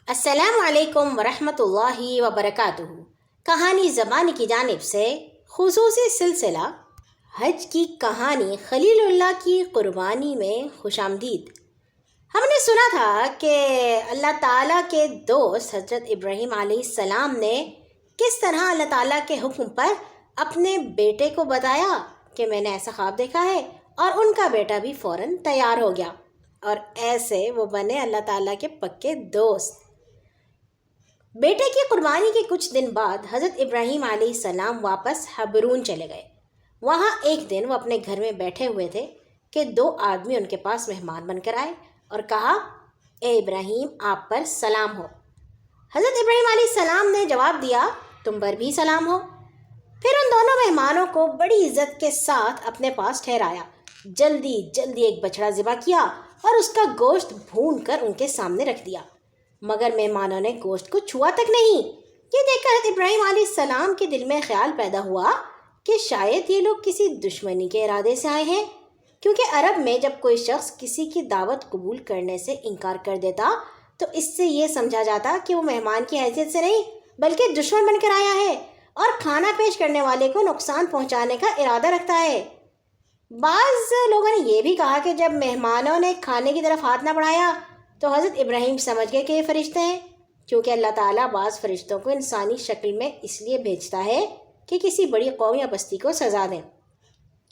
السلام علیکم ورحمۃ اللہ وبرکاتہ۔ کہانی زبانی کی جانب سے خصوصی سلسلہ حج کی کہانی خلیل اللہ کی قربانی میں خوش آمدید۔ ہم نے سنا تھا کہ اللہ تعالیٰ کے دوست حضرت ابراہیم علیہ السلام نے کس طرح اللہ تعالیٰ کے حکم پر اپنے بیٹے کو بتایا کہ میں نے ایسا خواب دیکھا ہے، اور ان کا بیٹا بھی فوراً تیار ہو گیا، اور ایسے وہ بنے اللہ تعالیٰ کے پکے دوست۔ بیٹے کی قربانی کے کچھ دن بعد حضرت ابراہیم علیہ السلام واپس حبرون چلے گئے۔ وہاں ایک دن وہ اپنے گھر میں بیٹھے ہوئے تھے کہ دو آدمی ان کے پاس مہمان بن کر آئے اور کہا، اے ابراہیم، آپ پر سلام ہو۔ حضرت ابراہیم علیہ السلام نے جواب دیا، تم پر بھی سلام ہو۔ پھر ان دونوں مہمانوں کو بڑی عزت کے ساتھ اپنے پاس ٹھہرایا، جلدی ایک بچڑا ذبح کیا اور اس کا گوشت بھون کر ان کے سامنے رکھ دیا، مگر مہمانوں نے گوشت کو چھوا تک نہیں۔ یہ دیکھ کر حضرت ابراہیم علیہ السلام کے دل میں خیال پیدا ہوا کہ شاید یہ لوگ کسی دشمنی کے ارادے سے آئے ہیں، کیونکہ عرب میں جب کوئی شخص کسی کی دعوت قبول کرنے سے انکار کر دیتا تو اس سے یہ سمجھا جاتا کہ وہ مہمان کی حیثیت سے نہیں بلکہ دشمن بن کر آیا ہے اور کھانا پیش کرنے والے کو نقصان پہنچانے کا ارادہ رکھتا ہے۔ بعض لوگوں نے یہ بھی کہا کہ جب مہمانوں نے کھانے کی طرف ہاتھ نہ بڑھایا تو حضرت ابراہیم سمجھ گئے کہ یہ فرشتے ہیں، کیونکہ اللہ تعالیٰ بعض فرشتوں کو انسانی شکل میں اس لیے بھیجتا ہے کہ کسی بڑی قوم یا بستی کو سزا دیں۔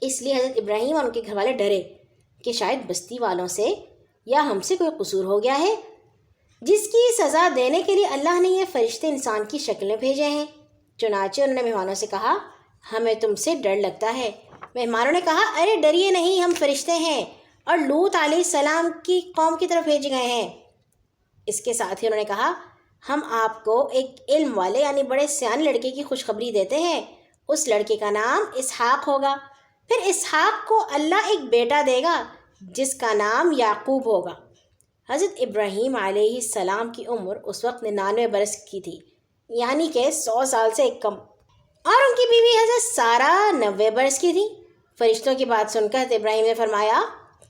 اس لیے حضرت ابراہیم اور ان کے گھر والے ڈرے کہ شاید بستی والوں سے یا ہم سے کوئی قصور ہو گیا ہے، جس کی سزا دینے کے لیے اللہ نے یہ فرشتے انسان کی شکل میں بھیجے ہیں۔ چنانچہ انہوں نے مہمانوں سے کہا، ہمیں تم سے ڈر لگتا ہے۔ مہمانوں نے کہا، ارے ڈریے نہیں، ہم فرشتے ہیں اور لوط علیہ السلام کی قوم کی طرف بھیجے گئے ہیں۔ اس کے ساتھ ہی انہوں نے کہا، ہم آپ کو ایک علم والے یعنی بڑے سیانے لڑکے کی خوشخبری دیتے ہیں، اس لڑکے کا نام اسحاق ہوگا، پھر اسحاق کو اللہ ایک بیٹا دے گا جس کا نام یعقوب ہوگا۔ حضرت ابراہیم علیہ السلام کی عمر اس وقت 99 برس کی تھی، یعنی کہ 100 سال سے ایک کم، اور ان کی بیوی حضرت سارہ 90 برس کی تھی۔ فرشتوں کی بات سن کر حضرت ابراہیم نے فرمایا،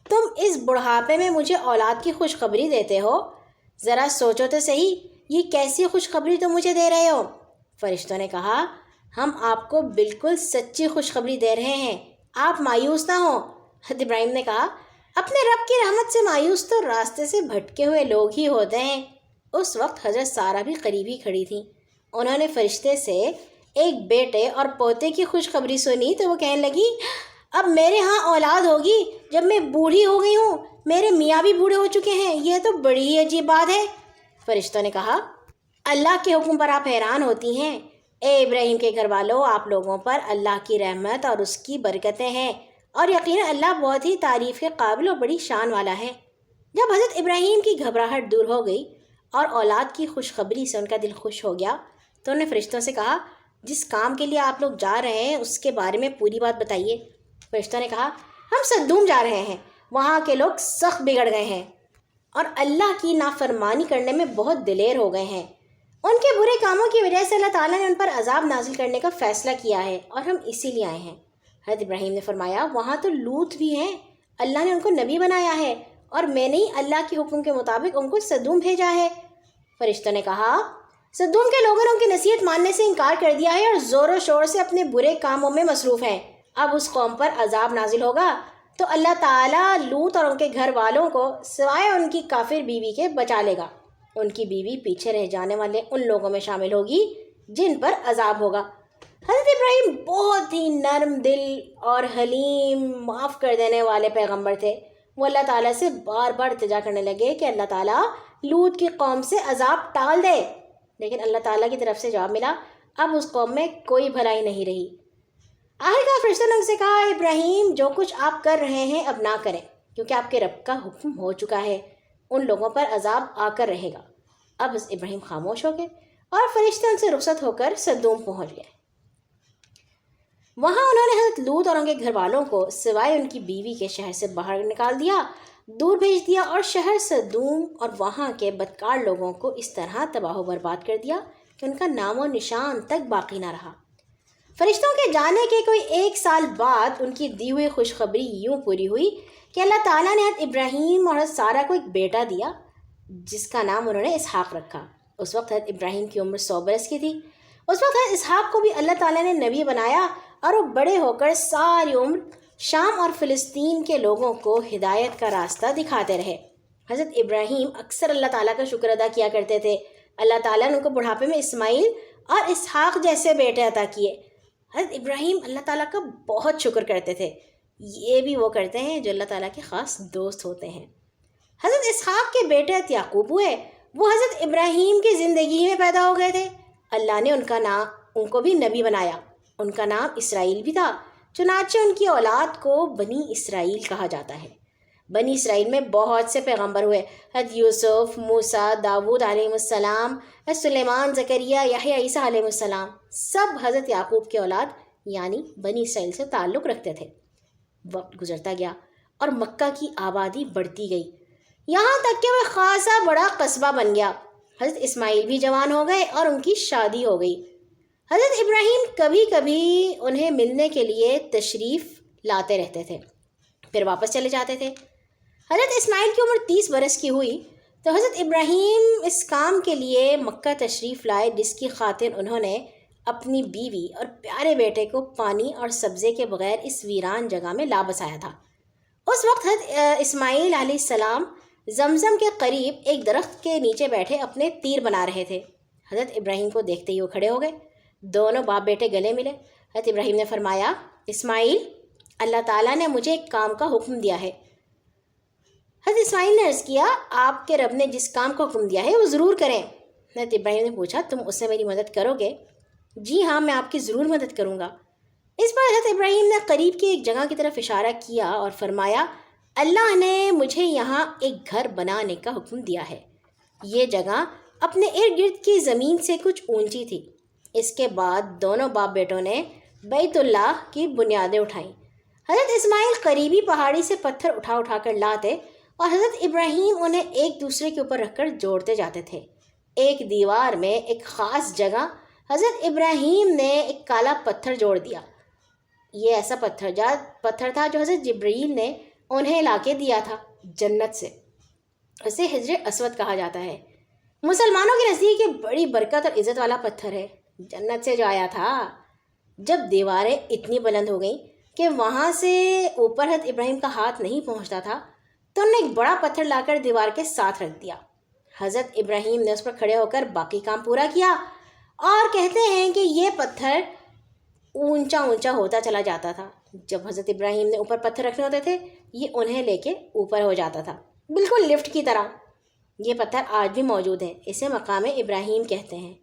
تم اس بڑھاپے میں مجھے اولاد کی خوشخبری دیتے ہو؟ ذرا سوچو تو صحیح، یہ کیسی خوشخبری تم مجھے دے رہے ہو؟ فرشتوں نے کہا، ہم آپ کو بالکل سچی خوشخبری دے رہے ہیں، آپ مایوس نہ ہوں۔ حضرت ابراہیم نے کہا، اپنے رب کی رحمت سے مایوس تو راستے سے بھٹکے ہوئے لوگ ہی ہوتے ہیں۔ اس وقت حضرت سارہ بھی قریب ہی کھڑی تھیں۔ انہوں نے فرشتے سے ایک بیٹے اور پوتے کی خوشخبری سنی تو وہ کہنے لگی، اب میرے ہاں اولاد ہوگی جب میں بوڑھی ہو گئی ہوں، میرے میاں بھی بوڑھے ہو چکے ہیں، یہ تو بڑی ہی عجیب بات ہے۔ فرشتوں نے کہا، اللہ کے حکم پر آپ حیران ہوتی ہیں؟ اے ابراہیم کے گھر والوں، آپ لوگوں پر اللہ کی رحمت اور اس کی برکتیں ہیں، اور یقیناً اللہ بہت ہی تعریف کے قابل اور بڑی شان والا ہے۔ جب حضرت ابراہیم کی گھبراہٹ دور ہو گئی اور اولاد کی خوشخبری سے ان کا دل خوش ہو گیا تو انہوں نے فرشتوں سے کہا، جس کام کے لیے آپ لوگ جا رہے ہیں اس کے بارے میں پوری بات بتائیے۔ فرشتوں نے کہا، ہم سدوم جا رہے ہیں، وہاں کے لوگ سخت بگڑ گئے ہیں اور اللہ کی نافرمانی کرنے میں بہت دلیر ہو گئے ہیں۔ ان کے برے کاموں کی وجہ سے اللہ تعالیٰ نے ان پر عذاب نازل کرنے کا فیصلہ کیا ہے اور ہم اسی لیے آئے ہیں۔ حضرت ابراہیم نے فرمایا، وہاں تو لوط بھی ہیں، اللہ نے ان کو نبی بنایا ہے اور میں نے ہی اللہ کے حکم کے مطابق ان کو سدوم بھیجا ہے۔ فرشتوں نے کہا، سدوم کے لوگوں نے ان کی نصیحت ماننے سے انکار کر دیا ہے اور زور و شور سے اپنے برے کاموں میں مصروف ہیں۔ اب اس قوم پر عذاب نازل ہوگا تو اللہ تعالیٰ لوط اور ان کے گھر والوں کو سوائے ان کی کافر بیوی کے بچا لے گا۔ ان کی بیوی پیچھے رہ جانے والے ان لوگوں میں شامل ہوگی جن پر عذاب ہوگا۔ حضرت ابراہیم بہت ہی نرم دل اور حلیم، معاف کر دینے والے پیغمبر تھے۔ وہ اللہ تعالیٰ سے بار بار التجا کرنے لگے کہ اللہ تعالیٰ لوط کی قوم سے عذاب ٹال دے، لیکن اللہ تعالیٰ کی طرف سے جواب ملا، اب اس قوم میں کوئی بھلائی نہیں رہی۔ آخرکار فرشتوں نے ان سے کہا، ابراہیم، جو کچھ آپ کر رہے ہیں اب نہ کریں، کیونکہ آپ کے رب کا حکم ہو چکا ہے، ان لوگوں پر عذاب آ کر رہے گا۔ اب ابراہیم خاموش ہو گئے اور فرشتے ان سے رخصت ہو کر سدوم پہنچ گئے۔ وہاں انہوں نے حضرت لوط اور ان کے گھر والوں کو سوائے ان کی بیوی کے شہر سے باہر نکال دیا، دور بھیج دیا، اور شہر سدوم اور وہاں کے بدکار لوگوں کو اس طرح تباہ و برباد کر دیا کہ ان کا نام و نشان تک باقی نہ رہا۔ فرشتوں کے جانے کے کوئی 1 سال بعد ان کی دی ہوئی خوشخبری یوں پوری ہوئی کہ اللہ تعالیٰ نے حضرت ابراہیم اور حضرت سارہ کو ایک بیٹا دیا جس کا نام انہوں نے اسحاق رکھا۔ اس وقت حضرت ابراہیم کی عمر 100 برس کی تھی۔ اس وقت حضرت اسحاق کو بھی اللہ تعالیٰ نے نبی بنایا اور وہ بڑے ہو کر ساری عمر شام اور فلسطین کے لوگوں کو ہدایت کا راستہ دکھاتے رہے۔ حضرت ابراہیم اکثر اللہ تعالیٰ کا شکر ادا کیا کرتے تھے۔ اللہ تعالیٰ نے ان کو بڑھاپے میں اسماعیل اور اسحاق جیسے بیٹے عطا کیے۔ حضرت ابراہیم اللہ تعالیٰ کا بہت شکر کرتے تھے۔ یہ بھی وہ کرتے ہیں جو اللہ تعالیٰ کے خاص دوست ہوتے ہیں۔ حضرت اسحاق کے بیٹے حضرت یعقوب ہوئے، وہ حضرت ابراہیم کی زندگی میں پیدا ہو گئے تھے۔ اللہ نے ان کو بھی نبی بنایا۔ ان کا نام اسرائیل بھی تھا، چنانچہ ان کی اولاد کو بنی اسرائیل کہا جاتا ہے۔ بنی اسرائیل میں بہت سے پیغمبر ہوئے۔ حضرت یوسف، موسیٰ، داود علیہ السلام، سلیمان، زکریا، یحییٰ، عیسیٰ علیہ السلام، سب حضرت یعقوب کے اولاد یعنی بنی اسرائیل سے تعلق رکھتے تھے۔ وقت گزرتا گیا اور مکہ کی آبادی بڑھتی گئی، یہاں تک کہ وہ خاصا بڑا قصبہ بن گیا۔ حضرت اسماعیل بھی جوان ہو گئے اور ان کی شادی ہو گئی۔ حضرت ابراہیم کبھی کبھی انہیں ملنے کے لیے تشریف لاتے رہتے تھے، پھر واپس چلے جاتے تھے۔ حضرت اسماعیل کی عمر 30 برس کی ہوئی تو حضرت ابراہیم اس کام کے لیے مکہ تشریف لائے، جس کی خاطر انہوں نے اپنی بیوی اور پیارے بیٹے کو پانی اور سبزے کے بغیر اس ویران جگہ میں لا بسایا تھا۔ اس وقت حضرت اسماعیل علیہ السلام زمزم کے قریب ایک درخت کے نیچے بیٹھے اپنے تیر بنا رہے تھے۔ حضرت ابراہیم کو دیکھتے ہی وہ کھڑے ہو گئے، دونوں باپ بیٹے گلے ملے۔ حضرت ابراہیم نے فرمایا، اسماعیل، اللہ تعالیٰ نے مجھے ایک کام کا حکم دیا ہے۔ حضرت اسماعیل نے عرض کیا، آپ کے رب نے جس کام کا حکم دیا ہے وہ ضرور کریں۔ حضرت ابراہیم نے پوچھا، تم اس سے میری مدد کرو گے؟ جی ہاں، میں آپ کی ضرور مدد کروں گا۔ اس پر حضرت ابراہیم نے قریب کی ایک جگہ کی طرف اشارہ کیا اور فرمایا، اللہ نے مجھے یہاں ایک گھر بنانے کا حکم دیا ہے۔ یہ جگہ اپنے ارد گرد کی زمین سے کچھ اونچی تھی۔ اس کے بعد دونوں باپ بیٹوں نے بیت اللہ کی بنیادیں اٹھائیں۔ حضرت اسماعیل قریبی پہاڑی سے پتھر اٹھا کر لاتے اور حضرت ابراہیم انہیں ایک دوسرے کے اوپر رکھ کر جوڑتے جاتے تھے۔ ایک دیوار میں ایک خاص جگہ حضرت ابراہیم نے ایک کالا پتھر جوڑ دیا۔ یہ ایسا پتھر تھا جو حضرت جبرائیل نے انہیں لا کے دیا تھا جنت سے۔ اسے حجر اسود کہا جاتا ہے۔ مسلمانوں کے نزدیک یہ بڑی برکت اور عزت والا پتھر ہے، جنت سے جو آیا تھا۔ جب دیواریں اتنی بلند ہو گئیں کہ وہاں سے اوپر حضرت ابراہیم کا ہاتھ نہیں پہنچتا تھا تو انہوں نے ایک بڑا پتھر لا کر دیوار کے ساتھ رکھ دیا۔ حضرت ابراہیم نے اس پر کھڑے ہو کر باقی کام پورا کیا، اور کہتے ہیں کہ یہ پتھر اونچا ہوتا چلا جاتا تھا۔ جب حضرت ابراہیم نے اوپر پتھر رکھنے ہوتے تھے، یہ انہیں لے کے اوپر ہو جاتا تھا، بالکل لفٹ کی طرح۔ یہ پتھر آج بھی موجود ہے، اسے مقام ابراہیم کہتے ہیں۔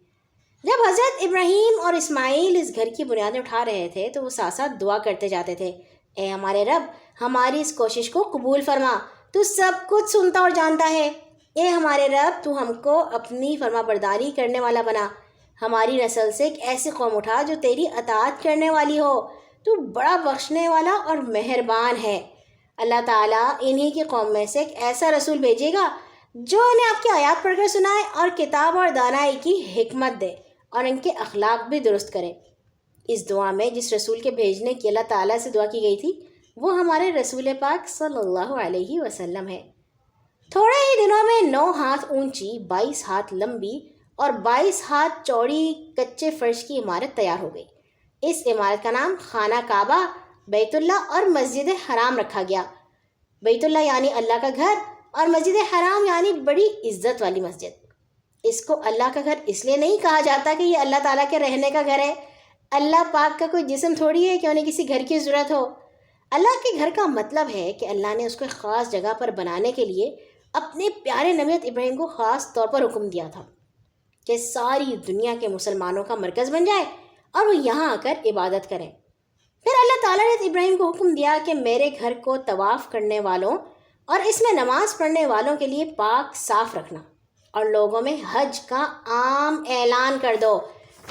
جب حضرت ابراہیم اور اسماعیل اس گھر کی بنیادیں اٹھا رہے تھے تو وہ ساتھ ساتھ دعا کرتے جاتے تھے، اے ہمارے رب، ہماری اس کوشش کو قبول فرما، تو سب کچھ سنتا اور جانتا ہے۔ اے ہمارے رب، تو ہم کو اپنی فرما برداری کرنے والا بنا، ہماری نسل سے ایک ایسی قوم اٹھا جو تیری اطاعت کرنے والی ہو، تو بڑا بخشنے والا اور مہربان ہے۔ اللہ تعالیٰ انہی کی قوم میں سے ایک ایسا رسول بھیجے گا جو انہیں آپ کی آیات پڑھ کر سنائے اور کتاب اور دانائی کی حکمت دے اور ان کے اخلاق بھی درست کرے۔ اس دعا میں جس رسول کے بھیجنے کی اللہ تعالیٰ سے دعا کی گئی تھی وہ ہمارے رسول پاک صلی اللہ علیہ وسلم ہے۔ تھوڑے ہی دنوں میں 9 ہاتھ اونچی، 22 ہاتھ لمبی اور 22 ہاتھ چوڑی کچے فرش کی عمارت تیار ہو گئی۔ اس عمارت کا نام خانہ کعبہ، بیت اللہ اور مسجد حرام رکھا گیا۔ بیت اللہ یعنی اللہ کا گھر اور مسجد حرام یعنی بڑی عزت والی مسجد۔ اس کو اللہ کا گھر اس لیے نہیں کہا جاتا کہ یہ اللہ تعالیٰ کے رہنے کا گھر ہے۔ اللہ پاک کا کوئی جسم تھوڑی ہے کہ انہیں کسی گھر کی ضرورت ہو۔ اللہ کے گھر کا مطلب ہے کہ اللہ نے اس کو ایک خاص جگہ پر بنانے کے لیے اپنے پیارے نبی ابراہیم کو خاص طور پر حکم دیا تھا کہ ساری دنیا کے مسلمانوں کا مرکز بن جائے اور وہ یہاں آ کر عبادت کریں۔ پھر اللہ تعالیٰ نے ابراہیم کو حکم دیا کہ میرے گھر کو طواف کرنے والوں اور اس میں نماز پڑھنے والوں کے لیے پاک صاف رکھنا، اور لوگوں میں حج کا عام اعلان کر دو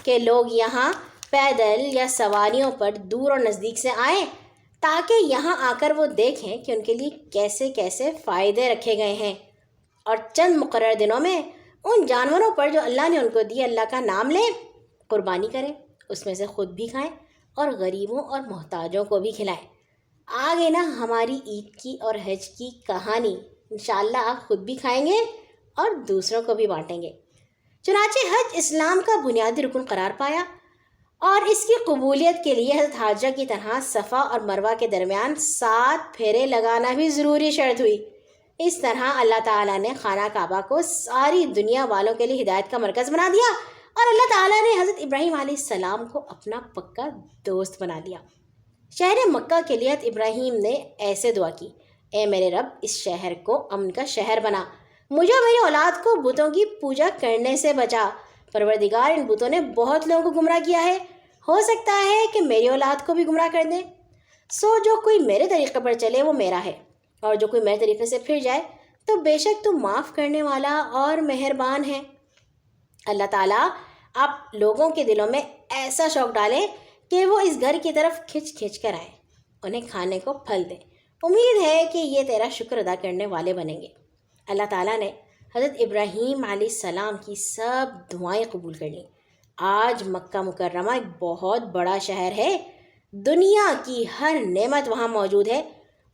کہ لوگ یہاں پیدل یا سواریوں پر دور اور نزدیک سے آئیں تاکہ یہاں آ کر وہ دیکھیں کہ ان کے لیے کیسے کیسے فائدے رکھے گئے ہیں، اور چند مقرر دنوں میں ان جانوروں پر جو اللہ نے ان کو دی اللہ کا نام لیں، قربانی کریں، اس میں سے خود بھی کھائیں اور غریبوں اور محتاجوں کو بھی کھلائیں۔ آگے نا ہماری عید کی اور حج کی کہانی انشاءاللہ آپ خود بھی کھائیں گے اور دوسروں کو بھی بانٹیں گے۔ چنانچہ حج اسلام کا بنیادی رکن قرار پایا اور اس کی قبولیت کے لیے حضرت حاجہ کی طرح صفا اور مروہ کے درمیان 7 پھیرے لگانا بھی ضروری شرط ہوئی۔ اس طرح اللہ تعالیٰ نے خانہ کعبہ کو ساری دنیا والوں کے لیے ہدایت کا مرکز بنا دیا اور اللہ تعالیٰ نے حضرت ابراہیم علیہ السلام کو اپنا پکا دوست بنا دیا۔ شہر مکہ کے لیے حضرت ابراہیم نے ایسے دعا کی: اے میرے رب، اس شہر کو امن کا شہر بنا، مجھے اور میری اولاد کو بتوں کی پوجا کرنے سے بچا۔ پروردگار، ان بتوں نے بہت لوگوں کو گمراہ کیا ہے، ہو سکتا ہے کہ میری اولاد کو بھی گمراہ کر دیں، جو کوئی میرے طریقے پر چلے وہ میرا ہے، اور جو کوئی میرے طریقے سے پھر جائے تو بے شک تو معاف کرنے والا اور مہربان ہے۔ اللہ تعالیٰ آپ لوگوں کے دلوں میں ایسا شوق ڈالیں کہ وہ اس گھر کی طرف کھنچ کھنچ کر آئیں، انہیں کھانے کو پھل دیں۔ امید ہے کہ یہ تیرا شکر ادا کرنے والے بنیں گے۔ اللہ تعالیٰ نے حضرت ابراہیم علیہ السلام کی سب دعائیں قبول کر لیں۔ آج مکہ مکرمہ ایک بہت بڑا شہر ہے، دنیا کی ہر نعمت وہاں موجود ہے،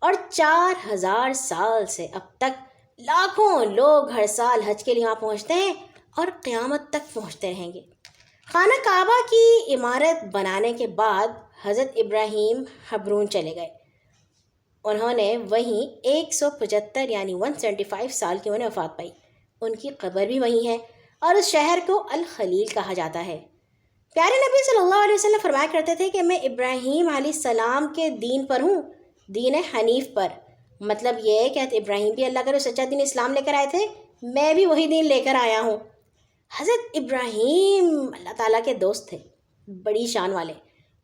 اور 4000 سال سے اب تک لاکھوں لوگ ہر سال حج کے لیے وہاں پہنچتے ہیں اور قیامت تک پہنچتے رہیں گے۔ خانہ کعبہ کی عمارت بنانے کے بعد حضرت ابراہیم حبرون چلے گئے۔ انہوں نے وہیں 175 یعنی 175 سال کی انہیں وفات پائی۔ ان کی قبر بھی وہیں ہے اور اس شہر کو الخلیل کہا جاتا ہے۔ پیارے نبی صلی اللہ علیہ وسلم فرمایا کرتے تھے کہ میں ابراہیم علیہ السلام کے دین پر ہوں، دین حنیف پر۔ مطلب یہ ہے کہ حضرت ابراہیم بھی اللہ کا سچا دین اسلام لے کر آئے تھے، میں بھی وہی دین لے کر آیا ہوں۔ حضرت ابراہیم اللہ تعالیٰ کے دوست تھے، بڑی شان والے۔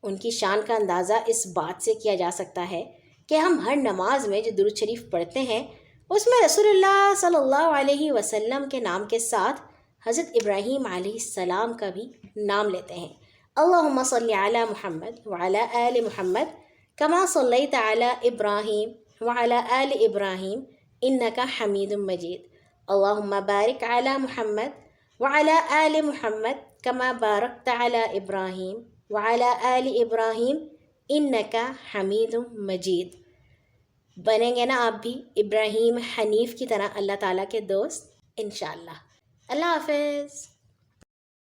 ان کی شان کا اندازہ اس بات سے کیا جا سکتا ہے کہ ہم ہر نماز میں جو درود شریف پڑھتے ہیں اس میں رسول اللہ صلی اللہ علیہ وسلم کے نام کے ساتھ حضرت ابراہیم علیہ السلام کا بھی نام لیتے ہیں۔ اللہم صلی علی محمد وعلی آل محمد کما صلیت علی ابراہیم وعلی آل ابراہیم انکا حمید مجید۔ اللہم بارک علی محمد وعلی آل محمد کما بارکت علی ابراہیم وعلی آل ابراہیم انکا حمید مجید۔ بنیں گے نا آپ بھی ابراہیم حنیف کی طرح اللہ تعالیٰ کے دوست؟ انشاءاللہ۔ اللہ حافظ۔